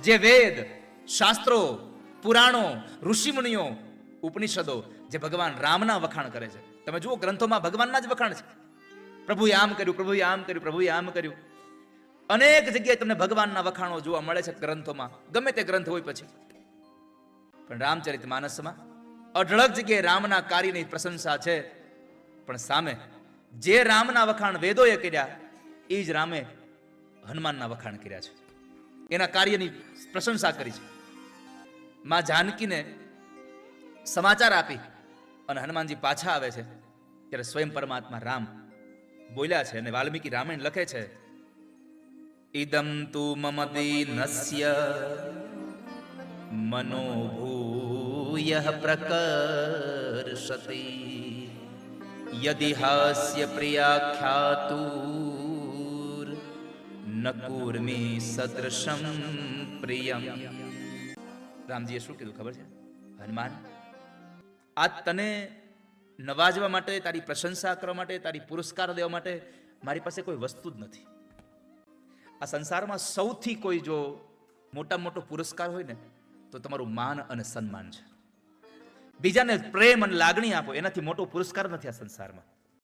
જે વેદ, શાસ્ત્રો, પુરાણો, ઋષિમુનિઓ, ઉપનિષદો જે ભગવાન રામના વખાણ કરે છે. તમે જુઓ ગ્રંથોમાં ભગવાનના જ વખાણ છે. પ્રભુએ આમ કર્યું, પ્રભુએ આમ કર્યું, પ્રભુએ આમ કર્યું. અનેક જગ્યાએ તમને ભગવાનના વખાણો જોવા મળે છે ગ્રંથોમાં, ગમે તે ગ્રંથ હોય પછી. પણ રામચરિતમાનસમાં અઢળક જગ્યાએ રામના કાર્યની પ્રશંસા છે. પણ સામે જે રામના વખાણ વેદોએ કર્યા, એ જ રામે હનુમાનના વખાણ કર્યા છે, એના કાર્યની પ્રશંસા કરી છે. માં જાનકીને સમાચાર આપી અને હનુમાનજી પાછા આવે છે ત્યારે સ્વયં પરમાત્મા રામ બોલ્યા છે. અને વાલ્મીકી રામાયણ લખે છે, ઇદમ તુ મમ દીનસ્ય મનોભૂયઃ પ્રકર્ષતિ યદિ હાસ્ય પ્રિયાખ્યાતુર ન કૂર્મિ સદૃશમ પ્રિયમ. રામજીએ શું કીધું ખબર છે? હનુમાન, આ તને નવાજવા માટે, તારી પ્રશંસા કરવા માટે, તારી પુરસ્કાર દેવા માટે મારી પાસે કોઈ વસ્તુ જ નથી. આ સંસારમાં સૌથી કોઈ જો મોટા મોટો પુરસ્કાર હોય ને તો તમારું માન અને સન્માન છે. બીજાને પ્રેમ અને લાગણી આપો, એનાથી મોટો પુરસ્કાર નથી આ સંસારમાં.